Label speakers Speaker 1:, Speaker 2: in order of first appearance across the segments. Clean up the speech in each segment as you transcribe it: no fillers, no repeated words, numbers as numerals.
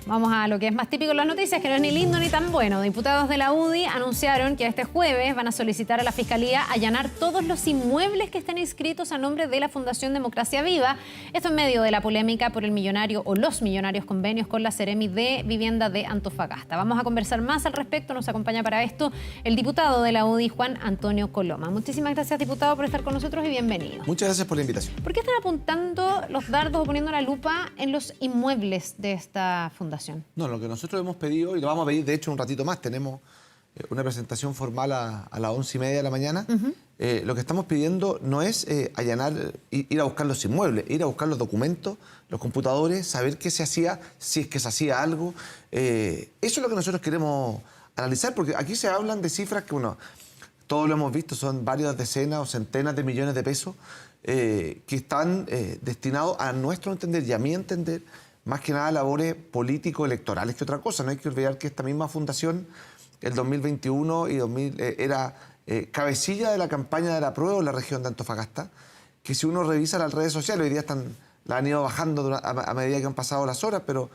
Speaker 1: vamos a lo que es más típico en las noticias, que no es ni lindo ni tan bueno. Diputados de la UDI anunciaron que este jueves van a solicitar a la Fiscalía allanar todos los inmuebles que estén inscritos a nombre de la Fundación Democracia Viva. Esto en medio de la polémica por el millonario o los millonarios convenios con la Seremi de Vivienda de Antofagasta. Vamos a conversar más al respecto. Nos acompaña para esto el diputado de la UDI, Juan Antonio Coloma. Muchísimas gracias, diputado, por estar con nosotros y bienvenido.
Speaker 2: Muchas gracias por la invitación.
Speaker 1: ¿Por qué están apuntando los dardos o poniendo la lupa en los inmuebles de esta fundación?
Speaker 2: No, lo que nosotros hemos pedido, y lo vamos a pedir de hecho un ratito más, tenemos una presentación formal a las 11:30 de la mañana. Lo que estamos pidiendo no es allanar, ir a buscar los inmuebles, ir a buscar los documentos, los computadores, saber qué se hacía, si es que se hacía algo. Eso es lo que nosotros queremos analizar, porque aquí se hablan de cifras que todos lo hemos visto, son varias decenas o centenas de millones de pesos que están destinados a nuestro entender y a mi entender, más que nada a labores político-electorales que otra cosa. No hay que olvidar que esta misma fundación, el 2021 y 2000, era cabecilla de la campaña de la apruebo en la región de Antofagasta, que si uno revisa las redes sociales, hoy día la han ido bajando a medida que han pasado las horas, pero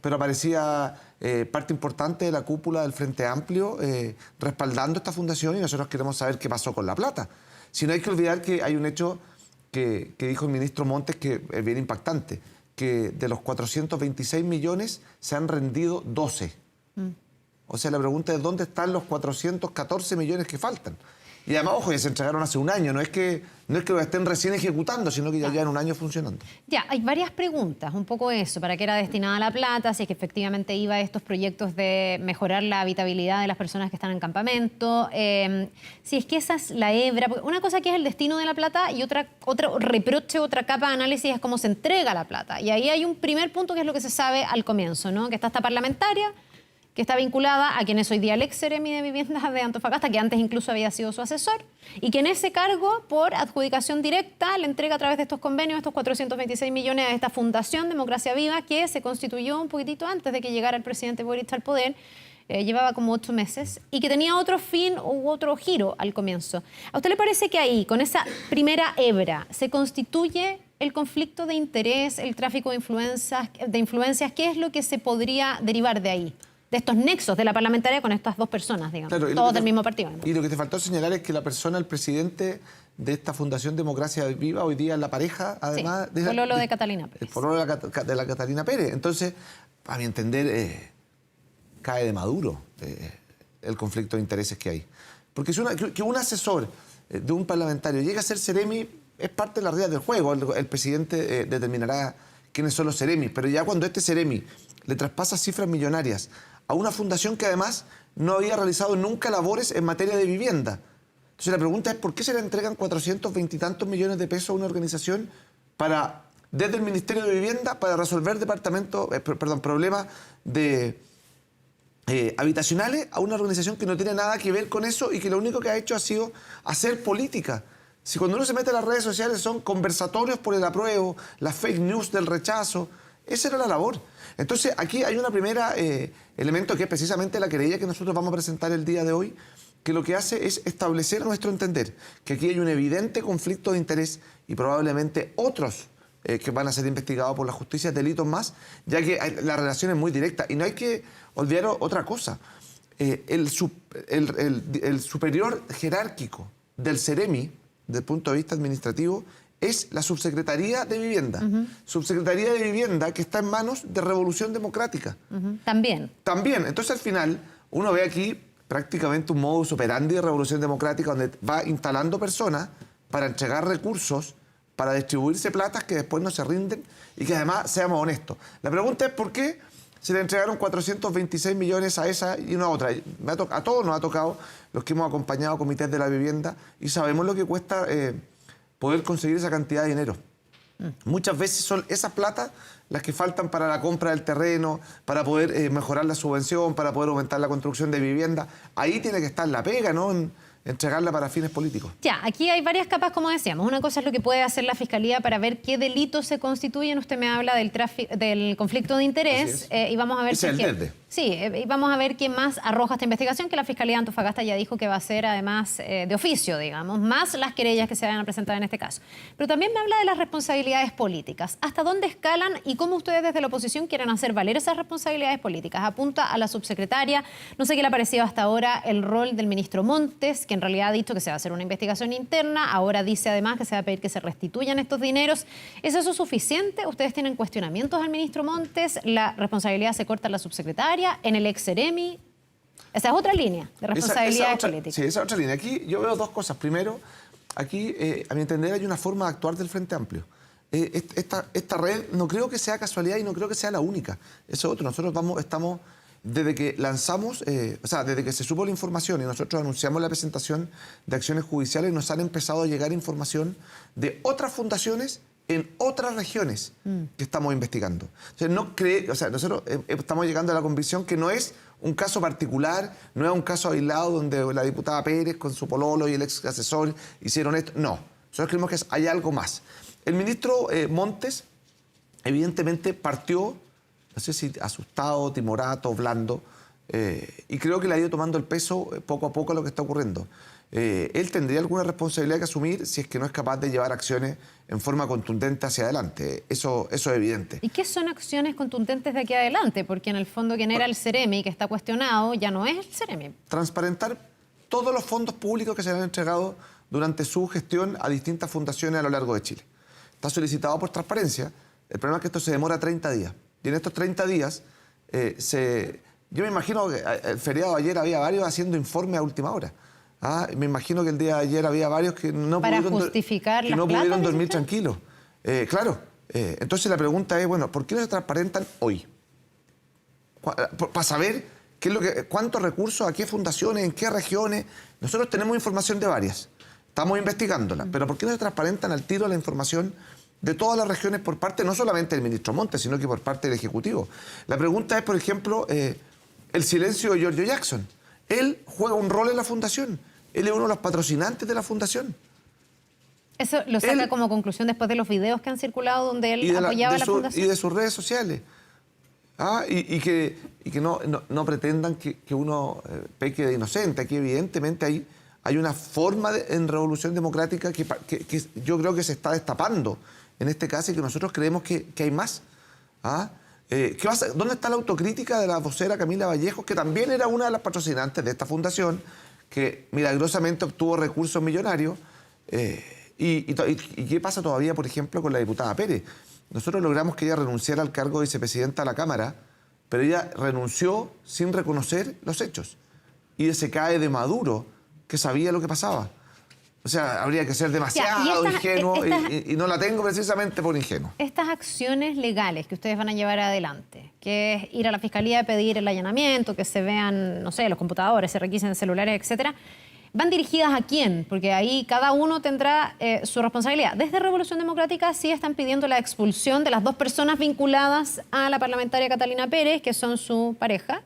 Speaker 2: aparecía parte importante de la cúpula del Frente Amplio respaldando esta fundación, y nosotros queremos saber qué pasó con la plata. Si no, hay que olvidar que hay un hecho que dijo el ministro Montes que es bien impactante, que de los 426 millones se han rendido 12. O sea, la pregunta es ¿dónde están los 414 millones que faltan? Y además, ojo, ya se entregaron hace un año, no es que lo estén recién ejecutando, sino que ya llevan un año funcionando. Ya, hay varias preguntas, un poco eso, ¿para qué era destinada la plata? Si es que efectivamente iba a estos proyectos de mejorar la habitabilidad de las personas que están en campamento, si es que esa es la hebra, porque una cosa que es el destino de la plata y otro reproche, otra capa de análisis es cómo se entrega la plata. Y ahí hay un primer punto que es lo que se sabe al comienzo, ¿no? Que está esta parlamentaria, que está vinculada a quien es hoy día el ex Seremi de Vivienda de Antofagasta, que antes incluso había sido su asesor, y que en ese cargo, por adjudicación directa, le entrega a través de estos convenios estos 426 millones a esta Fundación Democracia Viva, que se constituyó un poquitito antes de que llegara el presidente Boric al poder, llevaba como 8 meses, y que tenía otro fin u otro giro al comienzo. ¿A usted le parece que ahí, con esa primera hebra, se constituye el conflicto de interés, el tráfico de influencias? ¿Qué es lo que se podría derivar de ahí? De estos nexos de la parlamentaria con estas dos personas, digamos, claro, todos del mismo partido. ¿No? Y lo que te faltó señalar es que la persona, el presidente de esta Fundación Democracia Viva, hoy día es la pareja, además...
Speaker 1: Sí, pololo de Catalina Pérez.
Speaker 2: El pololo de la Catalina Pérez. Entonces, a mi entender, cae de maduro el conflicto de intereses que hay. Porque que un asesor de un parlamentario llegue a ser Seremi es parte de las reglas del juego. El presidente determinará quiénes son los Seremis, pero ya cuando este Seremi le traspasa cifras millonarias a una fundación que además no había realizado nunca labores en materia de vivienda. Entonces la pregunta es ¿por qué se le entregan 420 y tantos millones de pesos a una organización desde el Ministerio de Vivienda para resolver problemas habitacionales a una organización que no tiene nada que ver con eso y que lo único que ha hecho ha sido hacer política? Si cuando uno se mete en las redes sociales son conversatorios por el apruebo, las fake news del rechazo, esa era la labor. Entonces, aquí hay una primera elemento que es precisamente la querella que nosotros vamos a presentar el día de hoy, que lo que hace es establecer a nuestro entender que aquí hay un evidente conflicto de interés y probablemente otros que van a ser investigados por la justicia, delitos más, ya que la relación es muy directa. Y no hay que olvidar otra cosa. El superior jerárquico del Seremi, desde el punto de vista administrativo, es la Subsecretaría de Vivienda. Subsecretaría de Vivienda que está en manos de Revolución Democrática.
Speaker 1: También.
Speaker 2: Entonces, al final, uno ve aquí prácticamente un modus operandi de Revolución Democrática donde va instalando personas para entregar recursos, para distribuirse platas que después no se rinden y que además, seamos honestos. La pregunta es ¿por qué se le entregaron 426 millones a esa y una a otra? A todos nos ha tocado, los que hemos acompañado comités de la vivienda, y sabemos lo que cuesta poder conseguir esa cantidad de dinero. Muchas veces son esas platas las que faltan para la compra del terreno, para poder mejorar la subvención, para poder aumentar la construcción de vivienda. Ahí tiene que estar la pega, ¿no? Entregarla para fines políticos.
Speaker 1: Ya, aquí hay varias capas, como decíamos. Una cosa es lo que puede hacer la Fiscalía para ver qué delitos se constituyen. Usted me habla del conflicto de interés y vamos a ver
Speaker 2: si es que...
Speaker 1: Sí, y vamos a ver qué más arroja esta investigación, que la Fiscalía de Antofagasta ya dijo que va a ser además de oficio, digamos, más las querellas que se van a presentar en este caso. Pero también me habla de las responsabilidades políticas. ¿Hasta dónde escalan y cómo ustedes desde la oposición quieren hacer valer esas responsabilidades políticas? Apunta a la subsecretaria. No sé qué le ha parecido hasta ahora el rol del ministro Montes, que en realidad ha dicho que se va a hacer una investigación interna. Ahora dice además que se va a pedir que se restituyan estos dineros. ¿Es eso suficiente? ¿Ustedes tienen cuestionamientos al ministro Montes? ¿La responsabilidad se corta en la subsecretaria? ¿En el ex-Seremi? Esa es otra línea de responsabilidades políticas.
Speaker 2: Sí, esa es otra línea. Aquí yo veo dos cosas. Primero, aquí, a mi entender, hay una forma de actuar del Frente Amplio. Esta red no creo que sea casualidad y no creo que sea la única. Eso es otro. Nosotros estamos, desde que lanzamos, desde que se supo la información y nosotros anunciamos la presentación de acciones judiciales, nos han empezado a llegar información de otras fundaciones en otras regiones que estamos investigando. Nosotros estamos llegando a la convicción que no es un caso particular, no es un caso aislado donde la diputada Pérez con su pololo y el ex asesor hicieron esto. No, nosotros creemos que hay algo más. El ministro Montes evidentemente partió, no sé si asustado, timorato, blando, y creo que le ha ido tomando el peso poco a poco a lo que está ocurriendo. Él tendría alguna responsabilidad que asumir si es que no es capaz de llevar acciones en forma contundente hacia adelante. Eso es evidente.
Speaker 1: ¿Y qué son acciones contundentes de aquí adelante? Porque en el fondo quien era el Seremi, que está cuestionado, ya no es el Seremi.
Speaker 2: Transparentar todos los fondos públicos que se le han entregado durante su gestión a distintas fundaciones a lo largo de Chile. Está solicitado por transparencia. El problema es que esto se demora 30 días. Y en estos 30 días, yo me imagino que el feriado de ayer había varios haciendo informes a última hora. Me imagino que el día de ayer había varios que no pudieron dormir tranquilos. Claro. Entonces la pregunta es, bueno, ¿por qué no se transparentan hoy? Para saber cuántos recursos, a qué fundaciones, en qué regiones. Nosotros tenemos información de varias. Estamos investigándola. Pero ¿por qué no se transparentan al tiro la información de todas las regiones por parte, no solamente del ministro Montes, sino que por parte del Ejecutivo? La pregunta es, por ejemplo, el silencio de Giorgio Jackson. Él juega un rol en la fundación. Él es uno de los patrocinantes de la fundación.
Speaker 1: Eso lo saca como conclusión después de los videos que han circulado donde él apoyaba a la fundación.
Speaker 2: Y de sus redes sociales. Y que no pretendan que uno peque de inocente. Aquí evidentemente hay una forma en Revolución Democrática que yo creo que se está destapando en este caso y que nosotros creemos que hay más. ¿Dónde está la autocrítica de la vocera Camila Vallejos, que también era una de las patrocinantes de esta fundación, que milagrosamente obtuvo recursos millonarios? ¿Y qué pasa todavía, por ejemplo, con la diputada Pérez? Nosotros logramos que ella renunciara al cargo de vicepresidenta de la Cámara, pero ella renunció sin reconocer los hechos. Y se cae de Maduro, que sabía lo que pasaba. O sea, habría que ser demasiado ingenuo y no la tengo precisamente por ingenuo.
Speaker 1: Estas acciones legales que ustedes van a llevar adelante, que es ir a la Fiscalía a pedir el allanamiento, que se vean, no sé, los computadores, se requisen celulares, etcétera, ¿van dirigidas a quién? Porque ahí cada uno tendrá su responsabilidad. Desde Revolución Democrática sí están pidiendo la expulsión de las dos personas vinculadas a la parlamentaria Catalina Pérez, que son su pareja,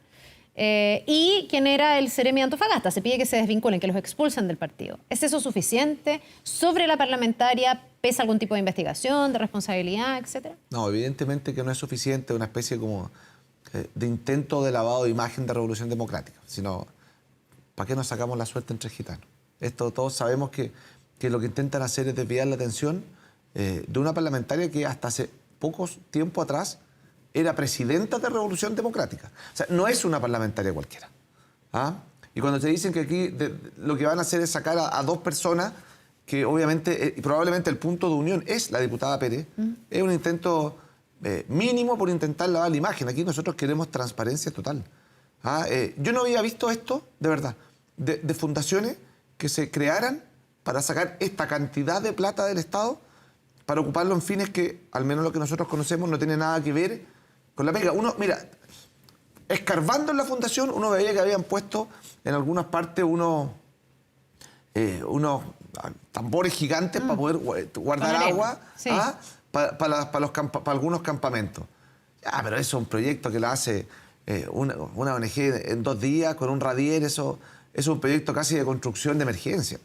Speaker 1: y quien era el Seremi de Antofagasta. Se pide que se desvinculen, que los expulsen del partido. ¿Es eso suficiente? ¿Sobre la parlamentaria pesa algún tipo de investigación, de responsabilidad, etcétera?
Speaker 2: No, evidentemente que no es suficiente, una especie como de intento de lavado de imagen de Revolución Democrática. Sino, ¿para qué nos sacamos la suerte entre gitanos? Esto todos sabemos que lo que intentan hacer es desviar la atención de una parlamentaria que hasta hace pocos tiempo atrás era presidenta de Revolución Democrática. O sea, no es una parlamentaria cualquiera. Y cuando te dicen que aquí lo que van a hacer es sacar a dos personas, que obviamente, y probablemente el punto de unión es la diputada Pérez, es un intento mínimo por intentar lavar la imagen. Aquí nosotros queremos transparencia total. Yo no había visto esto, de verdad, de fundaciones que se crearan para sacar esta cantidad de plata del Estado para ocuparlo en fines que, al menos lo que nosotros conocemos, no tiene nada que ver con la pega. Uno, mira, escarbando en la fundación, uno veía que habían puesto en algunas partes unos tambores gigantes para poder guardar agua,
Speaker 1: sí,
Speaker 2: para algunos campamentos. Pero eso es un proyecto que lo hace una ONG en 2 días con un radier. Eso es un proyecto casi de construcción de emergencia.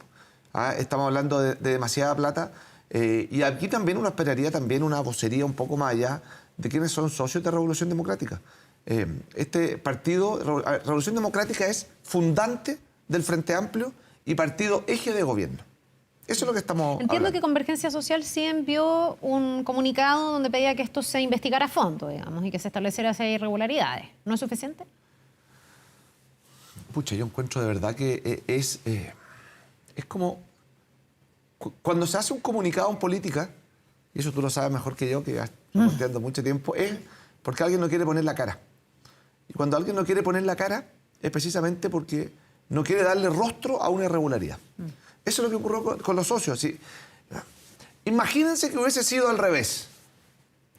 Speaker 2: Estamos hablando de demasiada plata. Y aquí también uno esperaría también una vocería un poco más allá de quienes son socios de Revolución Democrática. Este partido, Revolución Democrática, es fundante del Frente Amplio y partido eje de gobierno. Eso es lo que estamos
Speaker 1: Entiendo
Speaker 2: hablando.
Speaker 1: que Convergencia Social sí envió un comunicado donde pedía que esto se investigara a fondo, digamos, y que se estableciera si hay irregularidades. ¿No es suficiente?
Speaker 2: Pucha, yo encuentro de verdad que es como cuando se hace un comunicado en política, y eso tú lo sabes mejor que yo, que ya estoy contando mucho tiempo, es porque alguien no quiere poner la cara. Y cuando alguien no quiere poner la cara es precisamente porque no quiere darle rostro a una irregularidad. Eso es lo que ocurrió con los socios. ¿Sí? Imagínense que hubiese sido al revés.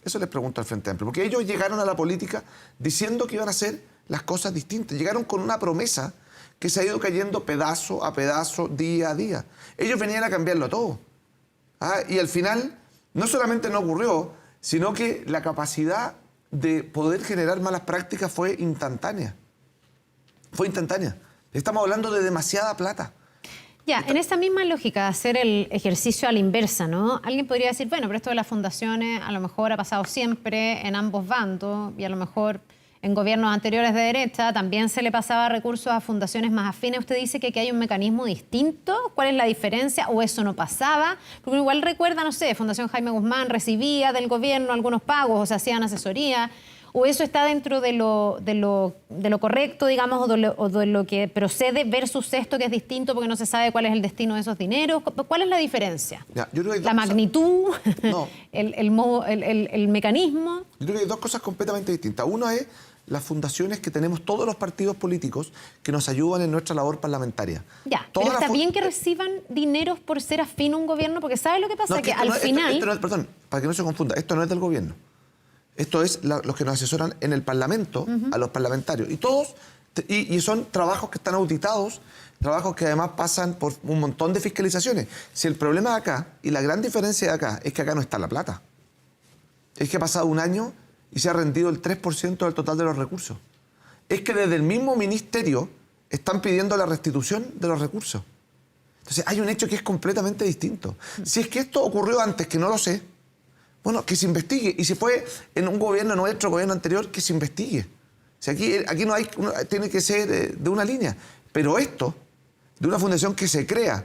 Speaker 2: Eso les pregunto al Frente Amplio. Porque ellos llegaron a la política diciendo que iban a hacer las cosas distintas. Llegaron con una promesa que se ha ido cayendo pedazo a pedazo, día a día. Ellos venían a cambiarlo todo. Y al final, no solamente no ocurrió, sino que la capacidad de poder generar malas prácticas fue instantánea. Fue instantánea. Estamos hablando de demasiada plata.
Speaker 1: Ya, en esta misma lógica de hacer el ejercicio a la inversa, ¿no? Alguien podría decir, bueno, pero esto de las fundaciones a lo mejor ha pasado siempre en ambos bandos y a lo mejor en gobiernos anteriores de derecha también se le pasaba recursos a fundaciones más afines. Usted dice que aquí hay un mecanismo distinto. ¿Cuál es la diferencia? ¿O eso no pasaba? Porque igual recuerda, no sé, Fundación Jaime Guzmán recibía del gobierno algunos pagos o se hacían asesoría. ¿O eso está dentro de lo correcto, digamos, o de lo que procede versus esto que es distinto porque no se sabe cuál es el destino de esos dineros? ¿Cuál es la diferencia?
Speaker 2: Ya, yo creo que
Speaker 1: ¿La magnitud?
Speaker 2: No.
Speaker 1: ¿El mecanismo?
Speaker 2: Yo creo que hay dos cosas completamente distintas. Una es las fundaciones que tenemos todos los partidos políticos que nos ayudan en nuestra labor parlamentaria.
Speaker 1: Ya, pero está bien que reciban dineros por ser afín a un gobierno, porque ¿sabe lo que pasa?
Speaker 2: No,
Speaker 1: que al final...
Speaker 2: perdón, para que no se confunda, esto no es del gobierno. Esto es los que nos asesoran en el Parlamento, a los parlamentarios. Y todos, y son trabajos que están auditados, trabajos que además pasan por un montón de fiscalizaciones. Si el problema de acá, y la gran diferencia de acá, es que acá no está la plata. Es que ha pasado un año y se ha rendido el 3% del total de los recursos. Es que desde el mismo ministerio están pidiendo la restitución de los recursos. Entonces hay un hecho que es completamente distinto. Si es que esto ocurrió antes, que no lo sé, bueno, que se investigue. Y si fue en un gobierno nuestro, gobierno anterior, que se investigue. O sea, aquí no hay, tiene que ser de una línea. Pero esto, de una fundación que se crea,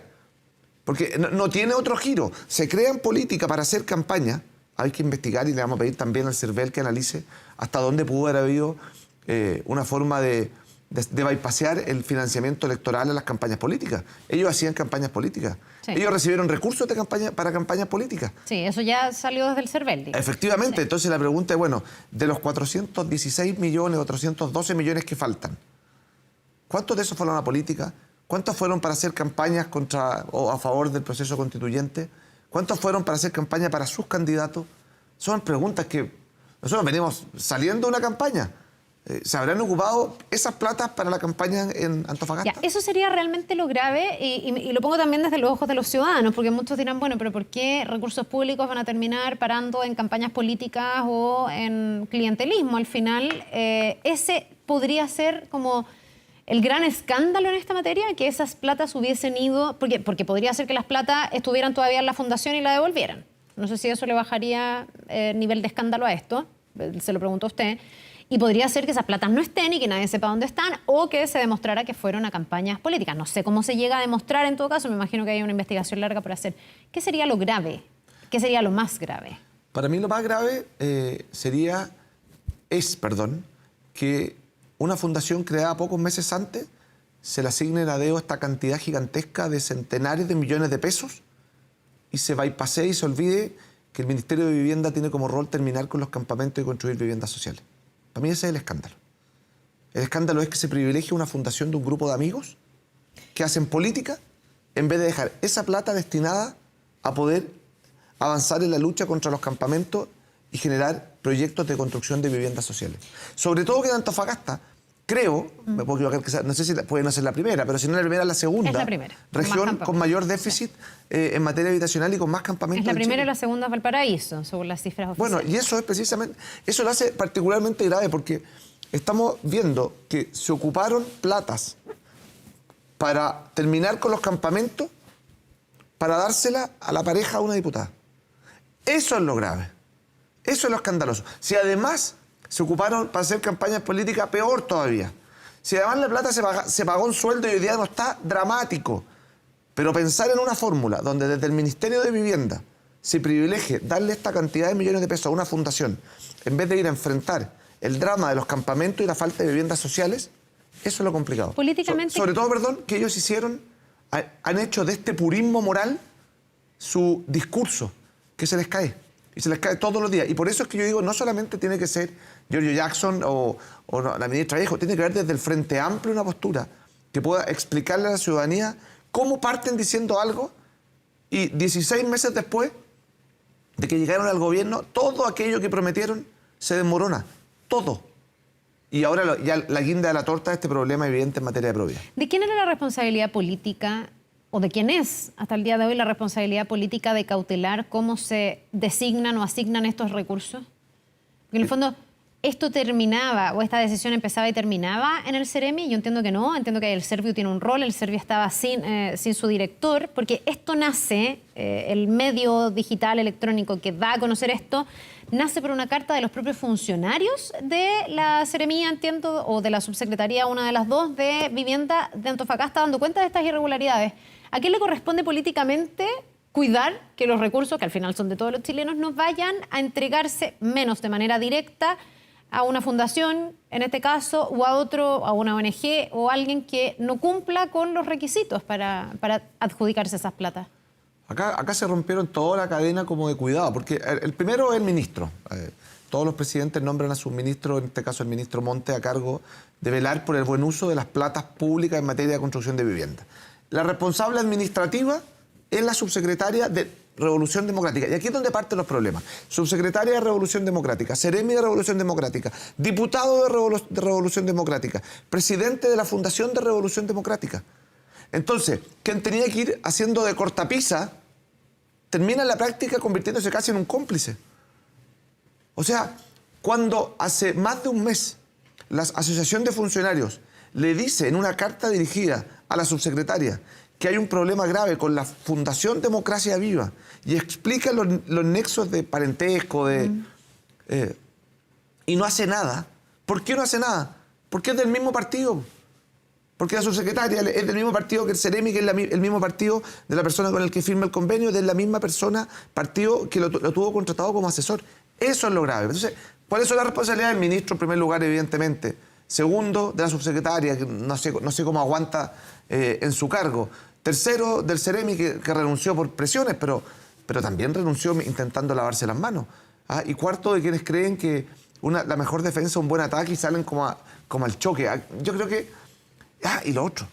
Speaker 2: porque no tiene otro giro, se crea en política para hacer campaña, hay que investigar y le vamos a pedir también al CERVEL que analice hasta dónde pudo haber habido una forma de bypassear el financiamiento electoral a las campañas políticas. Ellos hacían campañas políticas. Sí. Ellos recibieron recursos de para campañas políticas.
Speaker 1: Sí, eso ya salió desde el CERVEL. Digamos.
Speaker 2: Efectivamente.
Speaker 1: Sí.
Speaker 2: Entonces la pregunta es, bueno, de los 416 millones o 312 millones que faltan, ¿cuántos de esos fueron a política? ¿Cuántos fueron para hacer campañas contra o a favor del proceso constituyente? ¿Cuántos fueron para hacer campaña para sus candidatos? Son preguntas que nosotros venimos saliendo de una campaña. ¿Se habrán ocupado esas platas para la campaña en Antofagasta?
Speaker 1: Ya, eso sería realmente lo grave y lo pongo también desde los ojos de los ciudadanos, porque muchos dirán, bueno, pero ¿por qué recursos públicos van a terminar parando en campañas políticas o en clientelismo? Al final, ese podría ser como el gran escándalo en esta materia, que esas platas hubiesen ido, porque podría ser que las platas estuvieran todavía en la fundación y la devolvieran. No sé si eso le bajaría nivel de escándalo a esto, se lo pregunto a usted. Y podría ser que esas platas no estén y que nadie sepa dónde están o que se demostrara que fueron a campañas políticas. No sé cómo se llega a demostrar en todo caso, me imagino que hay una investigación larga por hacer. ¿Qué sería lo grave? ¿Qué sería lo más grave?
Speaker 2: Para mí lo más grave es que una fundación creada pocos meses antes se le asigne a DEO esta cantidad gigantesca de centenares de millones de pesos y se bypassee y se olvide que el Ministerio de Vivienda tiene como rol terminar con los campamentos y construir viviendas sociales. Para mí ese es el escándalo. El escándalo es que se privilegia una fundación de un grupo de amigos que hacen política en vez de dejar esa plata destinada a poder avanzar en la lucha contra los campamentos y generar proyectos de construcción de viviendas sociales. Sobre todo que en Antofagasta, creo, me puedo equivocar, no sé si puede no ser la primera, pero si no la primera, la segunda
Speaker 1: es la primera,
Speaker 2: región con mayor déficit en materia habitacional y con más campamentos.
Speaker 1: Es la primera
Speaker 2: y
Speaker 1: la segunda es Valparaíso, según las cifras oficiales.
Speaker 2: Bueno, y eso es precisamente, eso lo hace particularmente grave porque estamos viendo que se ocuparon platas para terminar con los campamentos para dársela a la pareja de una diputada. Eso es lo grave. Eso es lo escandaloso. Si además se ocuparon para hacer campañas políticas peor todavía. Si además la plata se pagó un sueldo y hoy día no está dramático. Pero pensar en una fórmula donde desde el Ministerio de Vivienda se privilegie darle esta cantidad de millones de pesos a una fundación en vez de ir a enfrentar el drama de los campamentos y la falta de viviendas sociales, eso es lo complicado.
Speaker 1: Políticamente...
Speaker 2: Sobre todo, que ellos han hecho de este purismo moral su discurso, que se les cae. Y se les cae todos los días. Y por eso es que yo digo, no solamente tiene que ser Giorgio Jackson o la ministra Vallejo, tiene que haber desde el Frente Amplio una postura que pueda explicarle a la ciudadanía cómo parten diciendo algo y 16 meses después de que llegaron al gobierno, todo aquello que prometieron se desmorona. Todo. Y ahora ya la guinda de la torta de este problema evidente en materia de probidad.
Speaker 1: ¿De quién era la responsabilidad política, o de quién es hasta el día de hoy la responsabilidad política de cautelar cómo se designan o asignan estos recursos? Porque en el fondo, ¿esto terminaba o esta decisión empezaba y terminaba en el Ceremi? Yo entiendo que no, entiendo que el Servio tiene un rol, el Servio estaba sin su director, porque esto nace, el medio digital electrónico que da a conocer esto, nace por una carta de los propios funcionarios de la Seremía, entiendo, o de la subsecretaría, una de las dos, de Vivienda de Antofagasta, dando cuenta de estas irregularidades. ¿A quién le corresponde políticamente cuidar que los recursos, que al final son de todos los chilenos, no vayan a entregarse menos de manera directa a una fundación, en este caso, o a una ONG o alguien que no cumpla con los requisitos para adjudicarse esas platas?
Speaker 2: Acá se rompieron toda la cadena como de cuidado, porque el primero es el ministro. Todos los presidentes nombran a sus ministros, en este caso el ministro Monte, a cargo de velar por el buen uso de las platas públicas en materia de construcción de vivienda. La responsable administrativa es la subsecretaria de Revolución Democrática. Y aquí es donde parten los problemas. Subsecretaria de Revolución Democrática, Seremi de Revolución Democrática, diputado de Revolución Democrática, presidente de la Fundación de Revolución Democrática. Entonces, quien tenía que ir haciendo de cortapisa, termina en la práctica convirtiéndose casi en un cómplice. O sea, cuando hace más de un mes la Asociación de Funcionarios le dice en una carta dirigida a la subsecretaria que hay un problema grave con la Fundación Democracia Viva y explica los nexos de parentesco y no hace nada. ¿Por qué no hace nada? Porque es del mismo partido. Porque la subsecretaria es del mismo partido que el Ceremi, que es el mismo partido de la persona con el que firma el convenio, de la misma persona, partido que lo tuvo contratado como asesor. Eso es lo grave. Entonces, ¿cuál es la responsabilidad del ministro en primer lugar, evidentemente? Segundo, de la subsecretaria, que no sé cómo aguanta en su cargo. Tercero, del Ceremi, que renunció por presiones, pero también renunció intentando lavarse las manos. Y cuarto, de quienes creen que la mejor defensa es un buen ataque y salen como al choque. Yo creo que... y lo otro,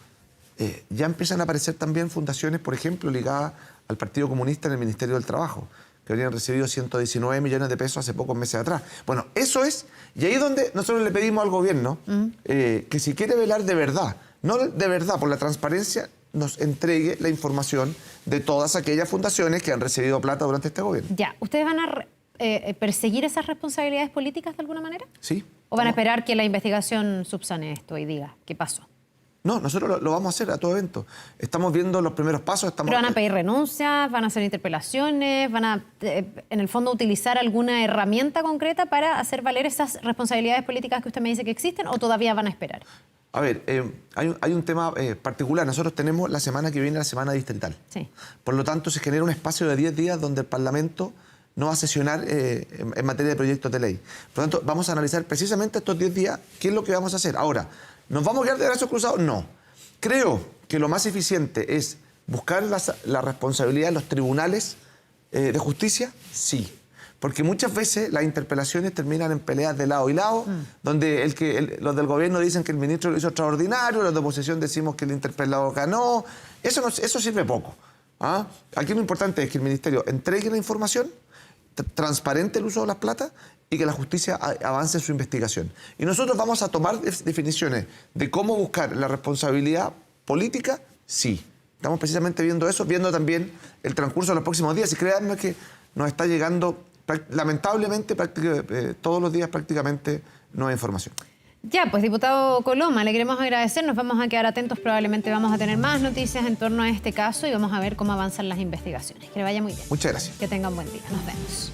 Speaker 2: ya empiezan a aparecer también fundaciones, por ejemplo, ligadas al Partido Comunista en el Ministerio del Trabajo, que habrían recibido 119 millones de pesos hace pocos meses atrás. Bueno, eso es, y ahí es donde nosotros le pedimos al gobierno que si quiere velar de verdad, no de verdad por la transparencia, nos entregue la información de todas aquellas fundaciones que han recibido plata durante este gobierno.
Speaker 1: Ya, ¿ustedes van a perseguir esas responsabilidades políticas de alguna manera?
Speaker 2: Sí.
Speaker 1: ¿O van a esperar que la investigación subsane esto y diga qué pasó?
Speaker 2: No, nosotros lo vamos a hacer a todo evento. Estamos viendo los primeros pasos.
Speaker 1: ¿Pero van a pedir renuncias? ¿Van a hacer interpelaciones? ¿Van a, en el fondo, utilizar alguna herramienta concreta para hacer valer esas responsabilidades políticas que usted me dice que existen, o todavía van a esperar?
Speaker 2: A ver, hay un tema particular. Nosotros tenemos la semana que viene la semana distrital.
Speaker 1: Sí.
Speaker 2: Por lo tanto, se genera un espacio de 10 días donde el Parlamento no va a sesionar en materia de proyectos de ley. Por lo tanto, vamos a analizar precisamente estos 10 días qué es lo que vamos a hacer. Ahora, ¿nos vamos a quedar de brazos cruzados? No. Creo que lo más eficiente es buscar la responsabilidad de los tribunales de justicia, sí. Porque muchas veces las interpelaciones terminan en peleas de lado y lado, donde los del gobierno dicen que el ministro lo hizo extraordinario, los de oposición decimos que el interpelado ganó. Eso sirve poco. Aquí lo importante es que el ministerio entregue la información, transparente el uso de las platas y que la justicia avance en su investigación. Y nosotros vamos a tomar definiciones de cómo buscar la responsabilidad política, sí. Estamos precisamente viendo eso, viendo también el transcurso de los próximos días. Y créanme que nos está llegando, lamentablemente, todos los días prácticamente nueva información.
Speaker 1: Ya, pues, diputado Coloma, le queremos agradecer. Nos vamos a quedar atentos. Probablemente vamos a tener más noticias en torno a este caso y vamos a ver cómo avanzan las investigaciones. Que le vaya muy bien.
Speaker 2: Muchas gracias.
Speaker 1: Que tengan buen día. Nos vemos.